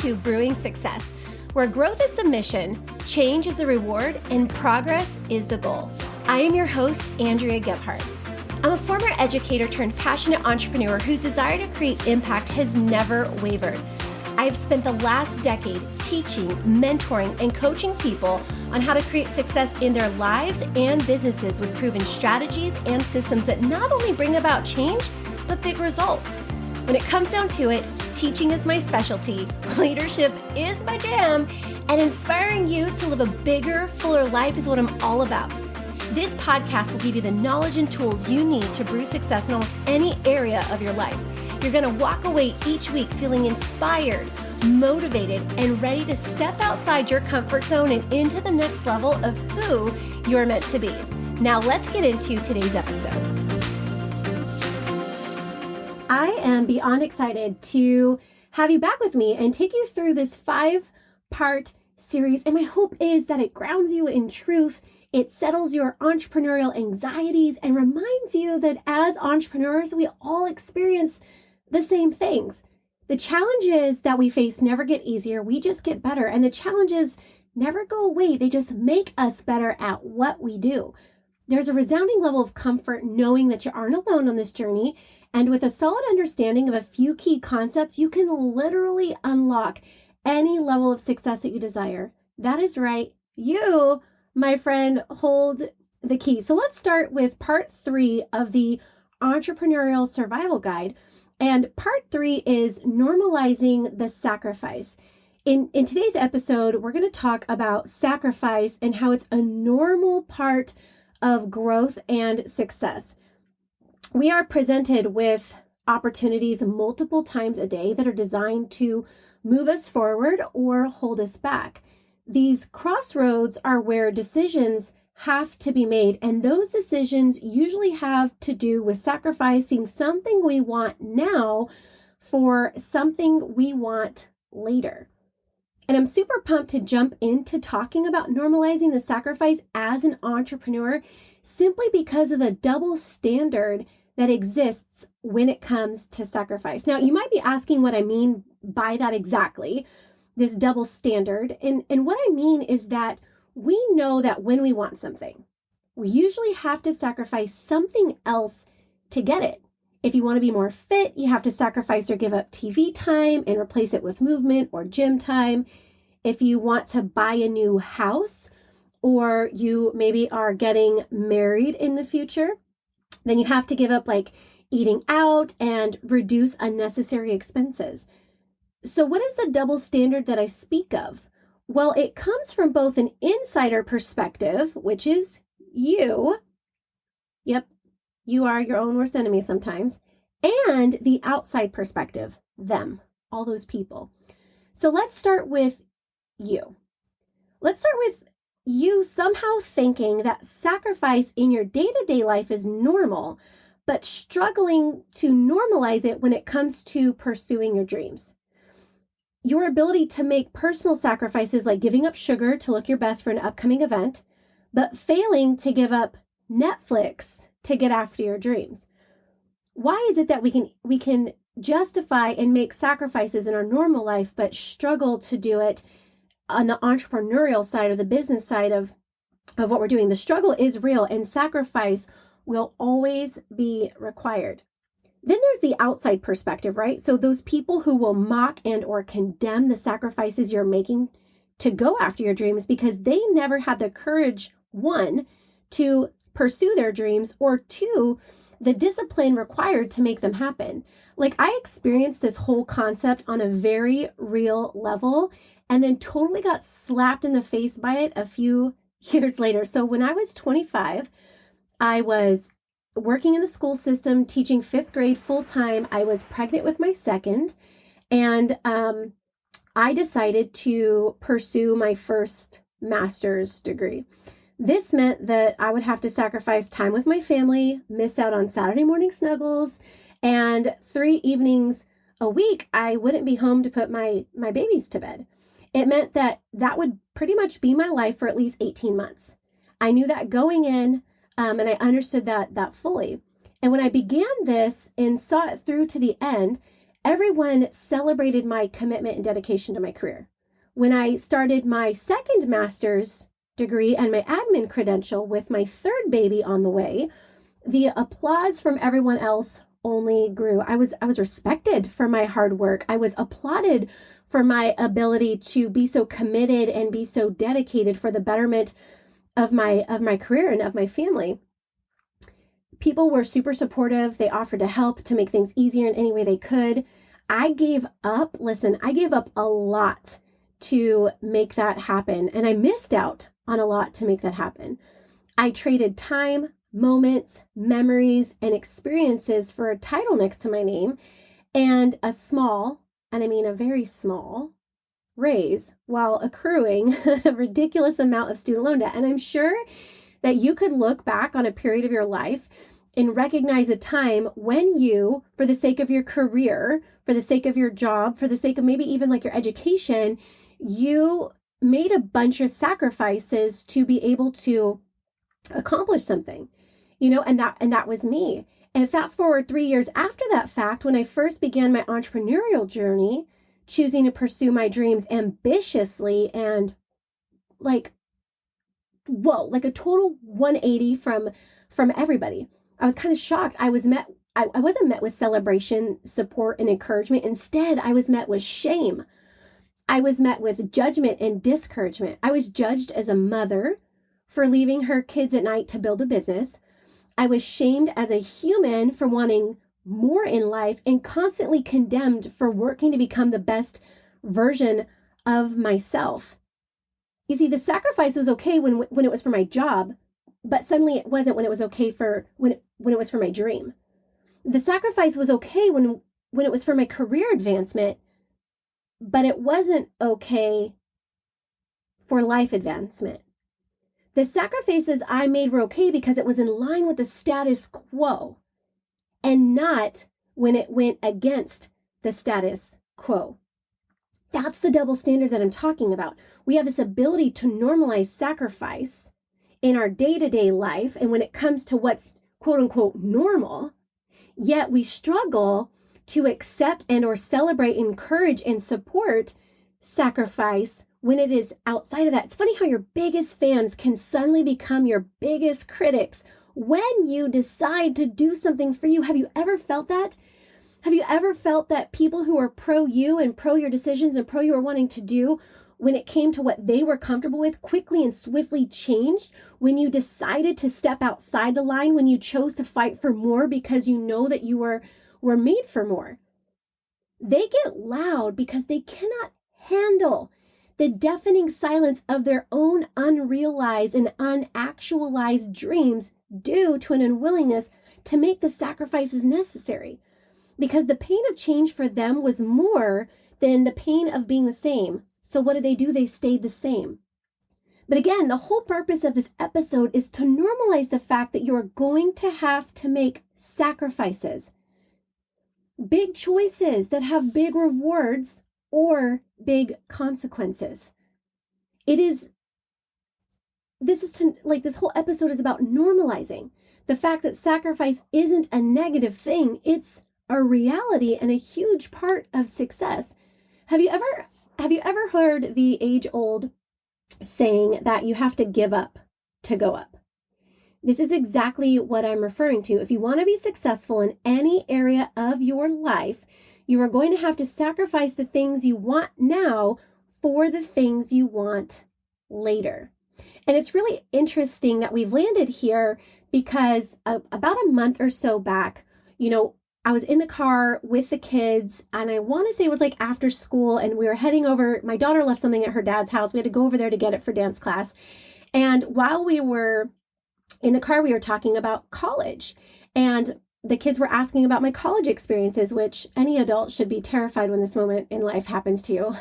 to Brewing Success, where growth is the mission, change is the reward, and progress is the goal. I am your host, Andrea Gebhardt. I'm a former educator turned passionate entrepreneur whose desire to create impact has never wavered. I've spent the last decade teaching, mentoring, and coaching people on how to create success in their lives and businesses with proven strategies and systems that not only bring about change, but big results. When it comes down to it, teaching is my specialty, leadership is my jam, and inspiring you to live a bigger, fuller life is what I'm all about. This podcast will give you the knowledge and tools you need to brew success in almost any area of your life. You're going to walk away each week feeling inspired, motivated, and ready to step outside your comfort zone and into the next level of who you're meant to be. Now let's get into today's episode. I am beyond excited to have you back with me and take you through this 5-part series. And my hope is that it grounds you in truth. It settles your entrepreneurial anxieties and reminds you that as entrepreneurs, we all experience the same things. The challenges that we face never get easier. We just get better. And the challenges never go away. They just make us better at what we do. There's a resounding level of comfort knowing that you aren't alone on this journey. And with a solid understanding of a few key concepts, you can literally unlock any level of success that you desire. That is right. You, my friend, hold the key. So let's start with part 3 of the Entrepreneurial Survival Guide. And part 3 is normalizing the sacrifice. In today's episode, we're going to talk about sacrifice and how it's a normal part of growth and success. We are presented with opportunities multiple times a day that are designed to move us forward or hold us back. These crossroads are where decisions have to be made, and those decisions usually have to do with sacrificing something we want now for something we want later. And I'm super pumped to jump into talking about normalizing the sacrifice as an entrepreneur simply because of the double standard that exists when it comes to sacrifice. Now, you might be asking what I mean by that exactly, this double standard. And what I mean is that we know that when we want something, we usually have to sacrifice something else to get it. If you want to be more fit, you have to sacrifice or give up TV time and replace it with movement or gym time. If you want to buy a new house, or you maybe are getting married in the future, then you have to give up like eating out and reduce unnecessary expenses. So what is the double standard that I speak of? Well, it comes from both an insider perspective, which is you. Yep, you are your own worst enemy sometimes. And the outside perspective, them, all those people. So let's start with you. Let's start with you somehow thinking that sacrifice in your day-to-day life is normal, but struggling to normalize it when it comes to pursuing your dreams. Your ability to make personal sacrifices like giving up sugar to look your best for an upcoming event, but failing to give up Netflix to get after your dreams. Why is it that we can justify and make sacrifices in our normal life, but struggle to do it on the entrepreneurial side or the business side of what we're doing? The struggle is real and sacrifice will always be required. Then there's the outside perspective, right? So those people who will mock and or condemn the sacrifices you're making to go after your dreams because they never had the courage, 1, to pursue their dreams, or 2, the discipline required to make them happen. Like I experienced this whole concept on a very real level and then totally got slapped in the face by it a few years later. So when I was 25, I was working in the school system, teaching 5th grade full time. I was pregnant with my second, and I decided to pursue my first master's degree. This meant that I would have to sacrifice time with my family, miss out on Saturday morning snuggles, and 3 evenings a week, I wouldn't be home to put my babies to bed. It meant that would pretty much be my life for at least 18 months. I knew that going in, and I understood that fully. And when I began this and saw it through to the end, everyone celebrated my commitment and dedication to my career. When I started my second master's degree and my admin credential with my third baby on the way, the applause from everyone else only grew. I was respected for my hard work. I was applauded for my ability to be so committed and be so dedicated for the betterment of my career and of my family. People were super supportive. They offered to help to make things easier in any way they could. I gave up a lot to make that happen, and I missed out on a lot to make that happen. I traded time, moments, memories, and experiences for a title next to my name and a small, and I mean a very small, raise while accruing a ridiculous amount of student loan debt. And I'm sure that you could look back on a period of your life and recognize a time when you, for the sake of your career, for the sake of your job, for the sake of maybe even like your education, you made a bunch of sacrifices to be able to accomplish something, and that was me. And fast forward 3 years after that fact, when I first began my entrepreneurial journey, choosing to pursue my dreams ambitiously and like a total 180 from everybody. I was kind of shocked. I wasn't met with celebration, support, and encouragement. Instead, I was met with shame. I was met with judgment and discouragement. I was judged as a mother for leaving her kids at night to build a business. I was shamed as a human for wanting more in life and constantly condemned for working to become the best version of myself. You see, the sacrifice was okay when it was for my job, but suddenly it wasn't when it was okay for when it was for my dream. The sacrifice was okay when it was for my career advancement, but it wasn't okay for life advancement. The sacrifices I made were okay because it was in line with the status quo and not when it went against the status quo. That's the double standard that I'm talking about. We have this ability to normalize sacrifice in our day-to-day life, and when it comes to what's quote unquote normal, yet we struggle to accept and or celebrate, encourage, and support sacrifice when it is outside of that. It's funny how your biggest fans can suddenly become your biggest critics when you decide to do something for you. Have you ever felt that? Have you ever felt that people who are pro you and pro your decisions and pro you are wanting to do, when it came to what they were comfortable with, quickly and swiftly changed when you decided to step outside the line, when you chose to fight for more because you know that you were made for more? They get loud because they cannot handle the deafening silence of their own unrealized and unactualized dreams due to an unwillingness to make the sacrifices necessary. Because the pain of change for them was more than the pain of being the same. So what did they do? They stayed the same. But again, the whole purpose of this episode is to normalize the fact that you're going to have to make sacrifices. Big choices that have big rewards or big consequences. This whole episode is about normalizing the fact that sacrifice isn't a negative thing. It's a reality and a huge part of success. Have you ever heard the age-old saying that you have to give up to go up? This is exactly what I'm referring to. If you want to be successful in any area of your life, you are going to have to sacrifice the things you want now for the things you want later. And it's really interesting that we've landed here because about a month or so back, I was in the car with the kids, and I want to say it was like after school, and we were heading over. My daughter left something at her dad's house. We had to go over there to get it for dance class. And while we were in the car, we were talking about college, and the kids were asking about my college experiences, which any adult should be terrified when this moment in life happens to you.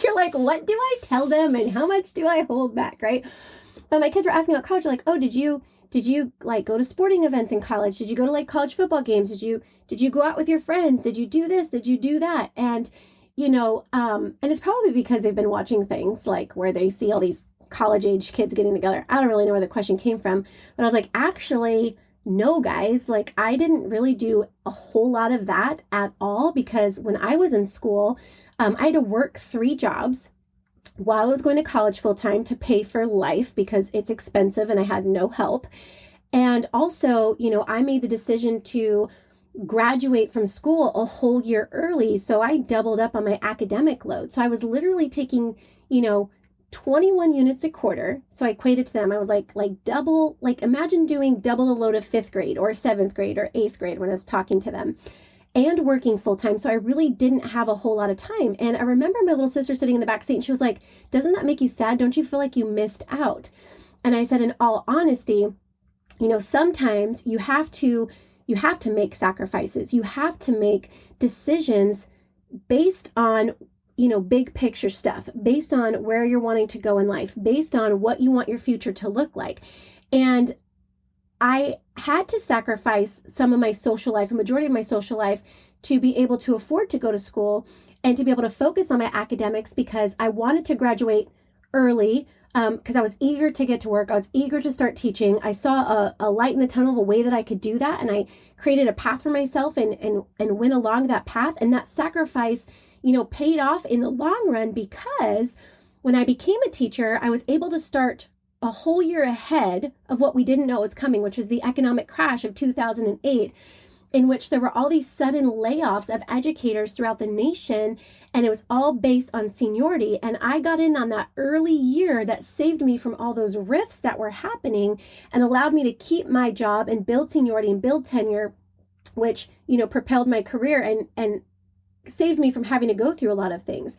You're like, what do I tell them and how much do I hold back, right? But my kids were asking about college, like, oh, did you like go to sporting events in college? Did you go to like college football games? Did you go out with your friends? Did you do this? Did you do that? And, and it's probably because they've been watching things like where they see all these college age kids getting together. I don't really know where the question came from, but I was like, actually, no, guys, like I didn't really do a whole lot of that at all, because when I was in school, I had to work 3 jobs while I was going to college full time to pay for life because it's expensive and I had no help. And also, I made the decision to graduate from school a whole year early. So I doubled up on my academic load. So I was literally taking, 21 units a quarter. So I equated to them. I was like double, like imagine doing double the load of 5th grade or 7th grade or 8th grade when I was talking to them, and working full time. So I really didn't have a whole lot of time. And I remember my little sister sitting in the back seat and she was like, doesn't that make you sad? Don't you feel like you missed out? And I said, in all honesty, sometimes you have to make sacrifices. You have to make decisions based on, big picture stuff, based on where you're wanting to go in life, based on what you want your future to look like. And I had to sacrifice some of my social life, a majority of my social life, to be able to afford to go to school and to be able to focus on my academics, because I wanted to graduate early, because I was eager to get to work. I was eager to start teaching. I saw a light in the tunnel of a way that I could do that. And I created a path for myself and went along that path. And that sacrifice, paid off in the long run, because when I became a teacher, I was able to start a whole year ahead of what we didn't know was coming, which was the economic crash of 2008. In which there were all these sudden layoffs of educators throughout the nation, and it was all based on seniority. And I got in on that early year that saved me from all those rifts that were happening and allowed me to keep my job and build seniority and build tenure, which, propelled my career and saved me from having to go through a lot of things.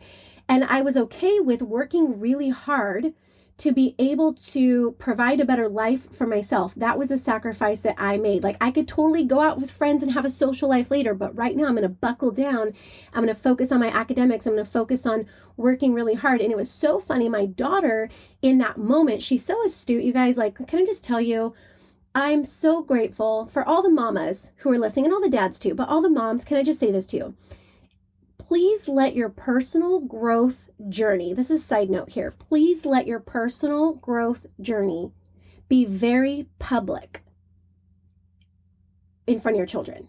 And I was okay with working really hard to be able to provide a better life for myself. That was a sacrifice that I made. Like, I could totally go out with friends and have a social life later, but right now I'm going to buckle down. I'm going to focus on my academics. I'm going to focus on working really hard. And it was so funny. My daughter, in that moment, she's so astute, you guys. Like, can I just tell you, I'm so grateful for all the mamas who are listening, and all the dads too, but all the moms. Can I just say this to you? Please let your personal growth journey, this is a side note here, please let your personal growth journey be very public in front of your children.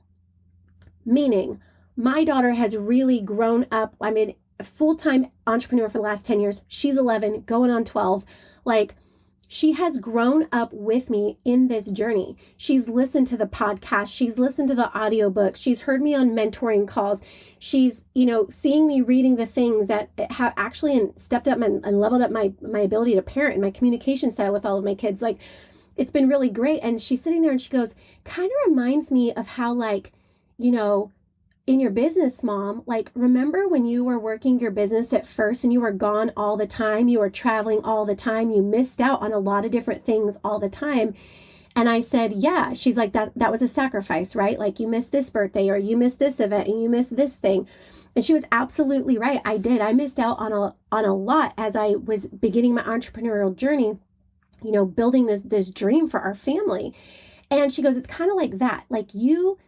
Meaning, my daughter has really grown up. I'm a full-time entrepreneur for the last 10 years. She's 11, going on 12. Like, she has grown up with me in this journey. She's listened to the podcast. She's listened to the audiobooks. She's heard me on mentoring calls. She's, seeing me reading the things that have actually stepped up and leveled up my ability to parent and my communication style with all of my kids. Like, it's been really great. And she's sitting there and she goes, kind of reminds me of how, like, in your business, Mom, like, remember when you were working your business at first and you were gone all the time, you were traveling all the time, you missed out on a lot of different things all the time. And I said, yeah. She's like, that was a sacrifice, right? Like, you missed this birthday, or you missed this event, and you missed this thing. And she was absolutely right. I did. I missed out on a lot as I was beginning my entrepreneurial journey, building this dream for our family. And she goes, it's kind of like that. Like, you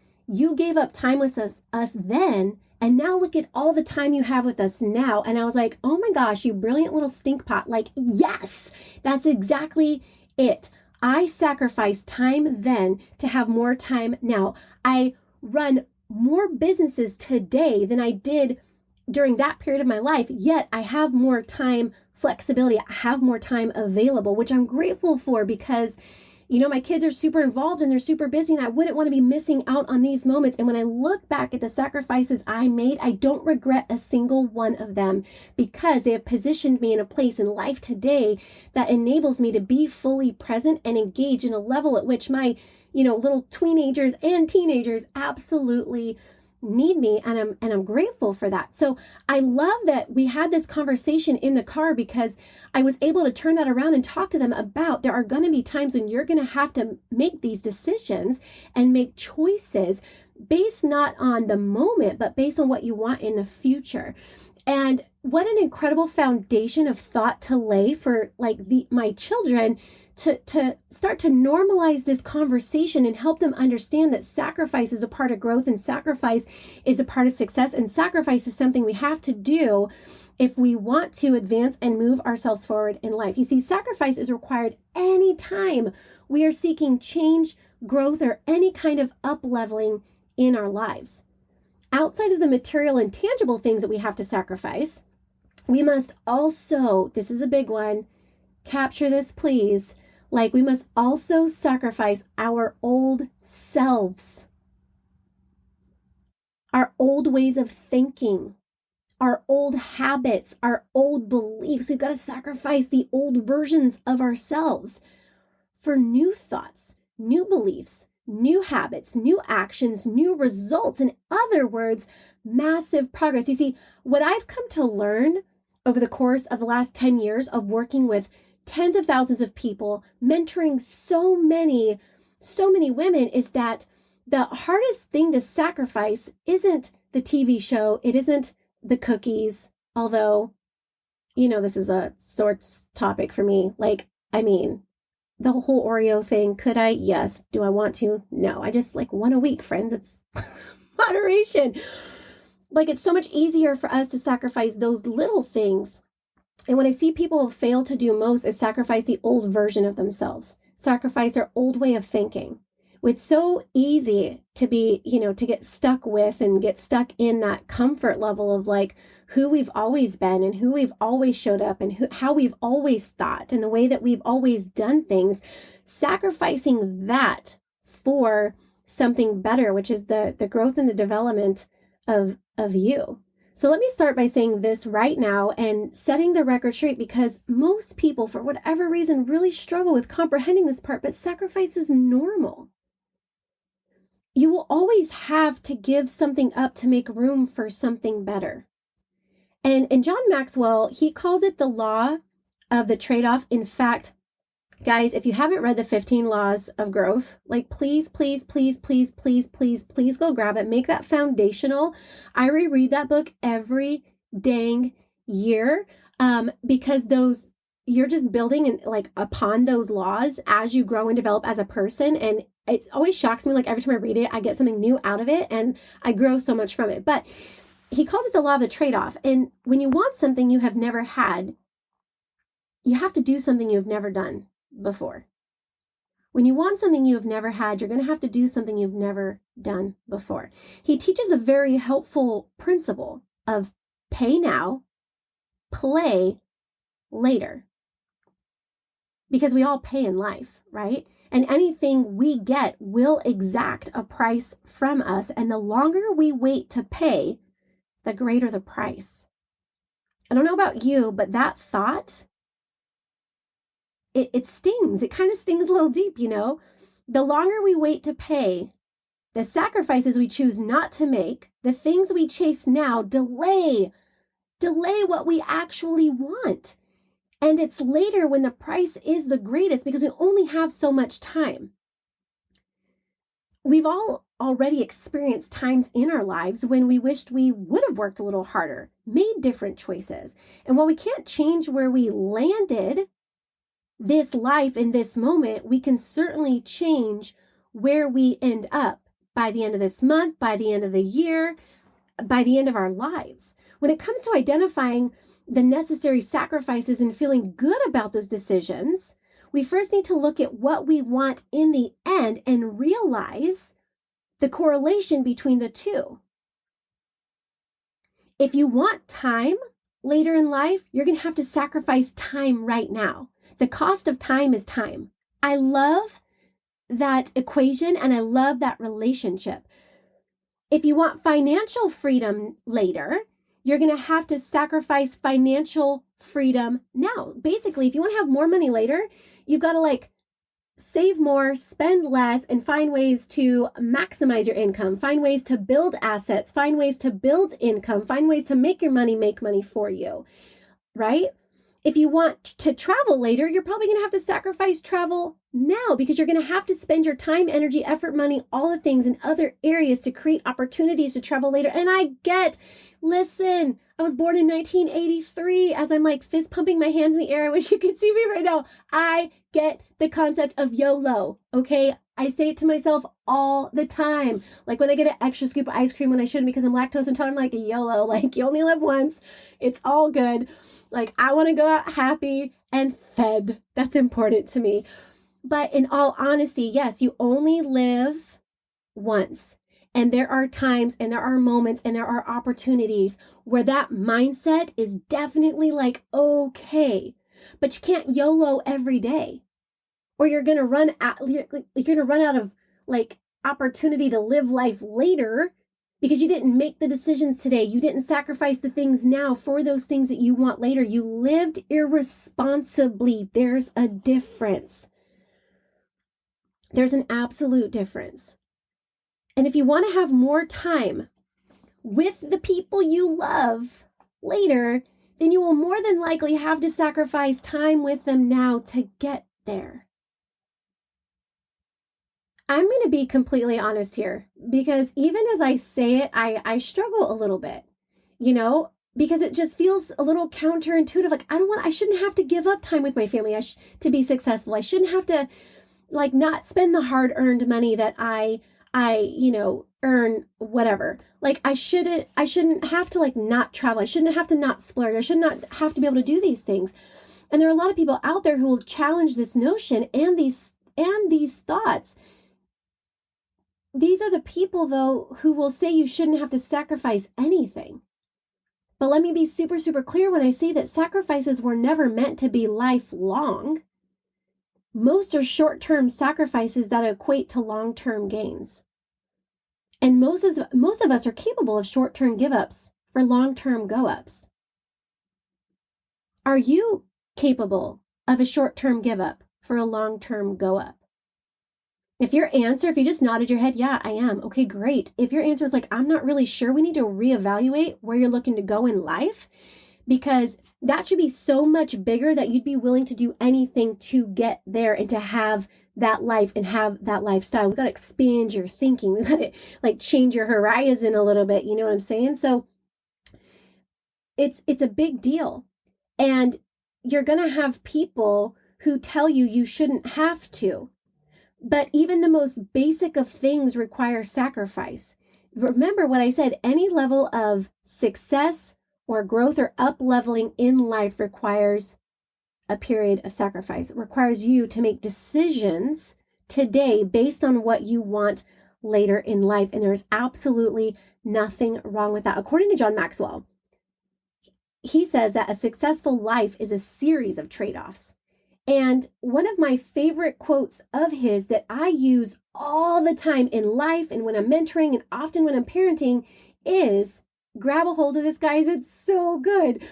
gave up time with us then, and now look at all the time you have with us now. And I was like, oh my gosh, you brilliant little stink pot. Like, yes, that's exactly it. I sacrificed time then to have more time now. I run more businesses today than I did during that period of my life, yet I have more time flexibility. I have more time available, which I'm grateful for, because my kids are super involved and they're super busy, and I wouldn't want to be missing out on these moments. And when I look back at the sacrifices I made, I don't regret a single one of them, because they have positioned me in a place in life today that enables me to be fully present and engaged in a level at which my, little teenagers and teenagers absolutely need me, and I'm grateful for that. So I love that we had this conversation in the car, because I was able to turn that around and talk to them about, there are going to be times when you're going to have to make these decisions and make choices based not on the moment, but based on what you want in the future. And what an incredible foundation of thought to lay for, like, my children to start to normalize this conversation and help them understand that sacrifice is a part of growth, and sacrifice is a part of success, and sacrifice is something we have to do if we want to advance and move ourselves forward in life. You see, sacrifice is required anytime we are seeking change growth or any kind of up-leveling in our lives. Outside of the material and tangible things that we have to sacrifice, we must also, this is a big one, capture this please, like we must also sacrifice our old selves, our old ways of thinking, our old habits, our old beliefs. We've got to sacrifice the old versions of ourselves for new thoughts, new beliefs, new habits, new actions, new results. In other words, massive progress. You see, what I've come to learn over the course of the last 10 years of working with tens of thousands of people, mentoring so many women, is that the hardest thing to sacrifice isn't the TV show. It isn't the cookies, although, this is a sorts topic for me. Like, I mean, the whole Oreo thing, could I? Yes. Do I want to? No. I just like one a week, friends. It's moderation. Like, it's so much easier for us to sacrifice those little things. And what I see people fail to do most is sacrifice the old version of themselves, sacrifice their old way of thinking. It's so easy to be, to get stuck with and get stuck in that comfort level of like who we've always been and who we've always showed up and how we've always thought and the way that we've always done things, sacrificing that for something better, which is the growth and the development of you. So let me start by saying this right now and setting the record straight, because most people, for whatever reason, really struggle with comprehending this part, but sacrifice is normal. You will always have to give something up to make room for something better. And John Maxwell, he calls it the law of the trade-off. In fact, guys, if you haven't read the 15 laws of growth, like please go grab it. Make that foundational. I reread that book every dang year because you're just building and like upon those laws as you grow and develop as a person. And it always shocks me. Like every time I read it, I get something new out of it and I grow so much from it. But he calls it the law of the trade-off. And when you want something you have never had, you have to do something you've never done before. When you want something you have never had, you're going to have to do something you've never done before. He teaches a very helpful principle of pay now, play later. Because we all pay in life, right? And anything we get will exact a price from us. And the longer we wait to pay, the greater the price. I don't know about you, but that thought, it stings. It kind of stings a little deep, The longer we wait to pay, the sacrifices we choose not to make, the things we chase now, delay what we actually want. And it's later when the price is the greatest because we only have so much time. We've all already experienced times in our lives when we wished we would have worked a little harder, made different choices. And while we can't change where we landed this life in this moment, we can certainly change where we end up by the end of this month, by the end of the year, by the end of our lives. When it comes to identifying the necessary sacrifices and feeling good about those decisions, we first need to look at what we want in the end and realize the correlation between the two. If you want time later in life, you're going to have to sacrifice time right now. The cost of time is time. I love that equation and I love that relationship. If you want financial freedom later, you're going to have to sacrifice financial freedom now. Basically, if you want to have more money later, you've got to save more, spend less, and find ways to maximize your income, find ways to build assets, find ways to build income, find ways to make your money make money for you, right? If you want to travel later, you're probably going to have to sacrifice travel now because you're going to have to spend your time, energy, effort, money, all the things in other areas to create opportunities to travel later. And listen, I was born in 1983 as I'm fist pumping my hands in the air. I wish you could see me right now. I get the concept of YOLO, okay? I say it to myself all the time. Like when I get an extra scoop of ice cream when I shouldn't because I'm lactose intolerant, I'm YOLO, you only live once. It's all good. I want to go out happy and fed. That's important to me. But in all honesty, yes, you only live once. And there are times and there are moments and there are opportunities where that mindset is definitely like, okay, but you can't YOLO every day, or you're going to run out of like opportunity to live life later because you didn't make the decisions today. You didn't sacrifice the things now for those things that you want later. You lived irresponsibly. There's a difference. There's an absolute difference. And if you want to have more time with the people you love later, then you will more than likely have to sacrifice time with them now to get there. I'm going to be completely honest here, because even as I say it, I struggle a little bit, because it just feels a little counterintuitive. Like, I shouldn't have to give up time with my family to be successful. I shouldn't have to like not spend the hard earned money that I earn, whatever. Like I shouldn't have to like not travel. I shouldn't have to not splurge. I should not have to be able to do these things. And there are a lot of people out there who will challenge this notion and these thoughts. These are the people, though, who will say you shouldn't have to sacrifice anything. But let me be super, super clear when I say that sacrifices were never meant to be lifelong. Most are short-term sacrifices that equate to long-term gains. And most of us are capable of short-term give-ups for long-term go-ups. Are you capable of a short-term give-up for a long-term go-up? If you just nodded your head, yeah, I am. Okay, great. If your answer is like, I'm not really sure, we need to reevaluate where you're looking to go in life, because that should be so much bigger that you'd be willing to do anything to get there and to have that life and have that lifestyle. We've got to expand your thinking. We've got to like change your horizon a little bit. You know what I'm saying? So it's a big deal. And you're going to have people who tell you shouldn't have to. But even the most basic of things require sacrifice. Remember what I said, any level of success or growth or up leveling in life requires a period of sacrifice. It requires you to make decisions today based on what you want later in life. And there's absolutely nothing wrong with that. According to John Maxwell, he says that a successful life is a series of trade-offs. And one of my favorite quotes of his that I use all the time in life and when I'm mentoring and often when I'm parenting is, grab a hold of this, guys. It's so good.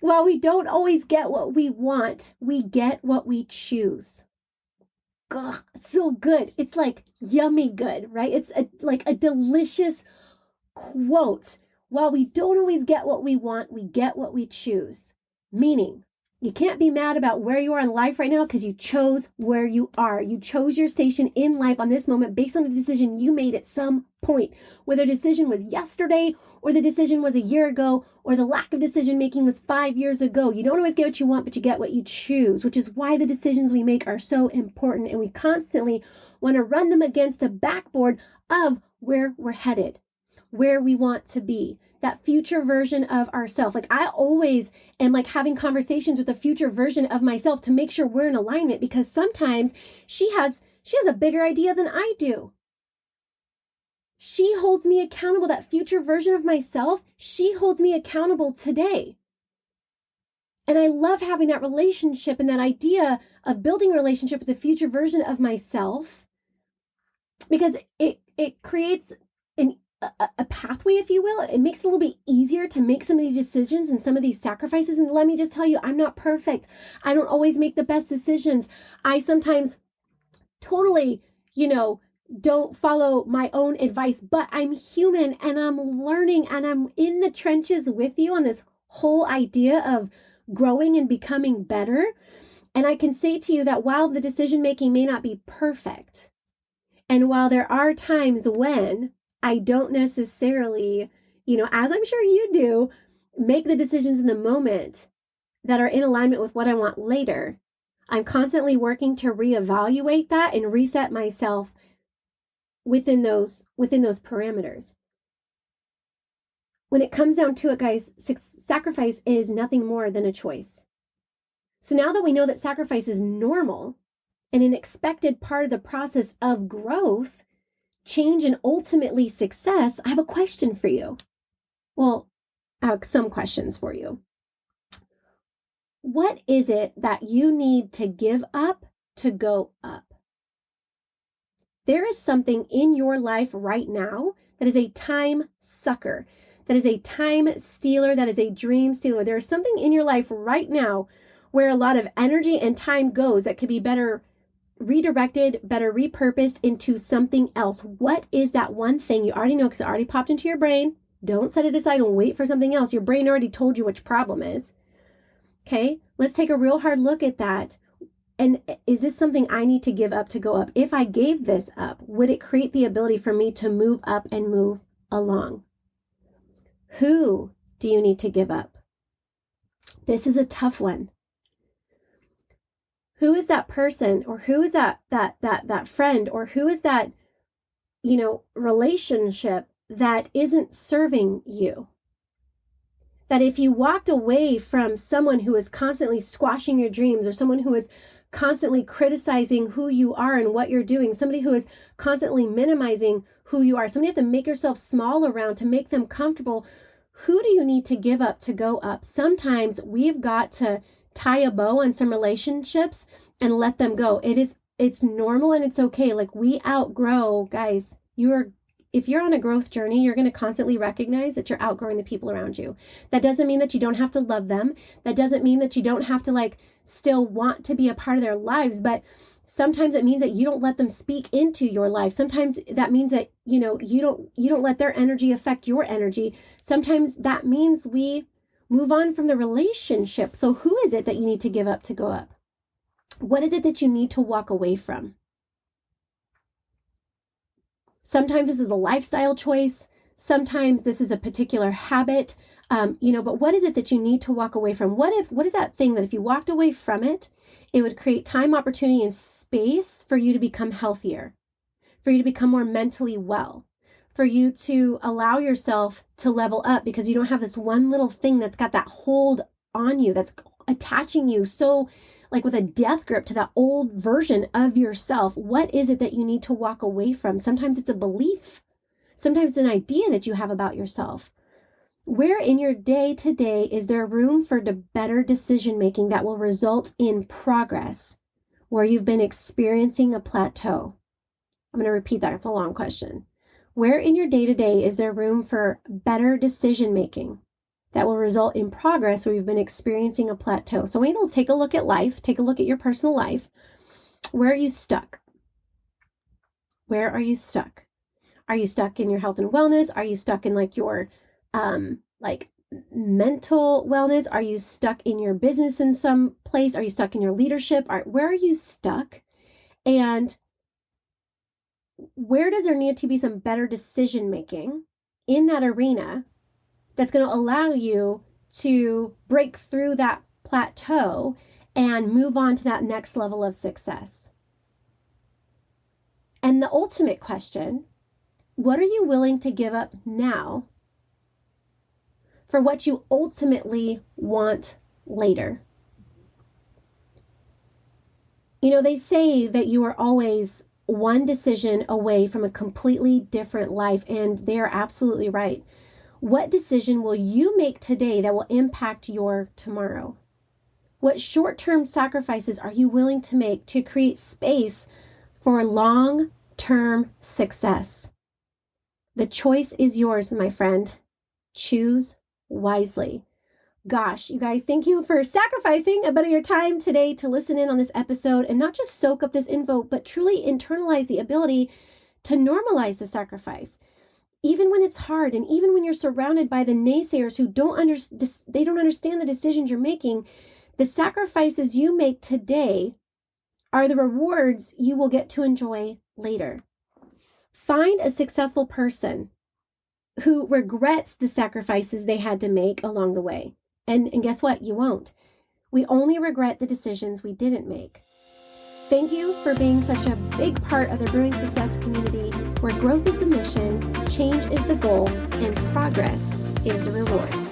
While we don't always get what we want, we get what we choose. God, it's so good. It's like yummy good, right? It's like a delicious quote. While we don't always get what we want, we get what we choose. Meaning, you can't be mad about where you are in life right now because you chose where you are. You chose your station in life on this moment based on a decision you made at some point. Whether the decision was yesterday or the decision was a year ago or the lack of decision making was 5 years ago. You don't always get what you want, but you get what you choose, which is why the decisions we make are so important. And we constantly want to run them against the backboard of where we're headed, where we want to be, that future version of ourselves. Like I always am like having conversations with the future version of myself to make sure we're in alignment, because sometimes she has a bigger idea than I do. She holds me accountable. That future version of myself, she holds me accountable today. And I love having that relationship and that idea of building a relationship with the future version of myself, because it creates a pathway, if you will. It makes it a little bit easier to make some of these decisions and some of these sacrifices. And let me just tell you, I'm not perfect. I don't always make the best decisions. I sometimes totally, don't follow my own advice, but I'm human and I'm learning and I'm in the trenches with you on this whole idea of growing and becoming better. And I can say to you that while the decision making may not be perfect, and while there are times when I don't necessarily, as I'm sure you do, make the decisions in the moment that are in alignment with what I want later, I'm constantly working to reevaluate that and reset myself within those parameters. When it comes down to it, guys, sacrifice is nothing more than a choice. So now that we know that sacrifice is normal, and an expected part of the process of growth, change, and ultimately success, I have a question for you. Well, I have some questions for you. What is it that you need to give up to go up? There is something in your life right now that is a time sucker, that is a time stealer, that is a dream stealer. There is something in your life right now where a lot of energy and time goes that could be better redirected, better repurposed into something else. What is that one thing? You already know because it already popped into your brain. Don't set it aside and wait for something else. Your brain already told you which problem is. Okay, let's take a real hard look at that. And is this something I need to give up to go up? If I gave this up, would it create the ability for me to move up and move along? Who do you need to give up? This is a tough one. Who is that person, or who is that friend, or who is that, relationship that isn't serving you? That if you walked away from someone who is constantly squashing your dreams, or someone who is constantly criticizing who you are and what you're doing, somebody who is constantly minimizing who you are, somebody you have to make yourself small around to make them comfortable, who do you need to give up to go up? Sometimes we've got to tie a bow on some relationships and let them go. It's normal and it's okay. Like, we outgrow, guys. If you're on a growth journey, you're going to constantly recognize that you're outgrowing the people around you. That doesn't mean that you don't have to love them. That doesn't mean that you don't have to still want to be a part of their lives, but sometimes it means that you don't let them speak into your life. Sometimes that means that, you don't let their energy affect your energy. Sometimes that means we move on from the relationship. So who is it that you need to give up to go up? What is it that you need to walk away from? Sometimes this is a lifestyle choice. Sometimes this is a particular habit, but what is it that you need to walk away from? What is that thing that if you walked away from it, it would create time, opportunity, and space for you to become healthier, for you to become more mentally well, for you to allow yourself to level up because you don't have this one little thing that's got that hold on you, that's attaching you so with a death grip to that old version of yourself. What is it that you need to walk away from? Sometimes it's a belief. Sometimes it's an idea that you have about yourself. Where in your day to day is there room for better decision making that will result in progress where you've been experiencing a plateau? I'm going to repeat that. It's a long question. Where in your day to day is there room for better decision making that will result in progress where you've been experiencing a plateau? So we'll take a look at life, take a look at your personal life. Where are you stuck? Where are you stuck? Are you stuck in your health and wellness? Are you stuck in your mental wellness? Are you stuck in your business in some place? Are you stuck in your leadership? Where are you stuck? And where does there need to be some better decision making in that arena that's going to allow you to break through that plateau and move on to that next level of success? And the ultimate question, what are you willing to give up now for what you ultimately want later? They say that you are always one decision away from a completely different life, and they are absolutely right. What decision will you make today that will impact your tomorrow? What short-term sacrifices are you willing to make to create space for long-term success? The choice is yours, my friend. Choose wisely. Gosh, you guys, thank you for sacrificing a bit of your time today to listen in on this episode and not just soak up this info, but truly internalize the ability to normalize the sacrifice. Even when it's hard, and even when you're surrounded by the naysayers who don't understand the decisions you're making, the sacrifices you make today are the rewards you will get to enjoy later. Find a successful person who regrets the sacrifices they had to make along the way. And guess what? You won't. We only regret the decisions we didn't make. Thank you for being such a big part of the Brewing Success community, where growth is the mission, change is the goal, and progress is the reward.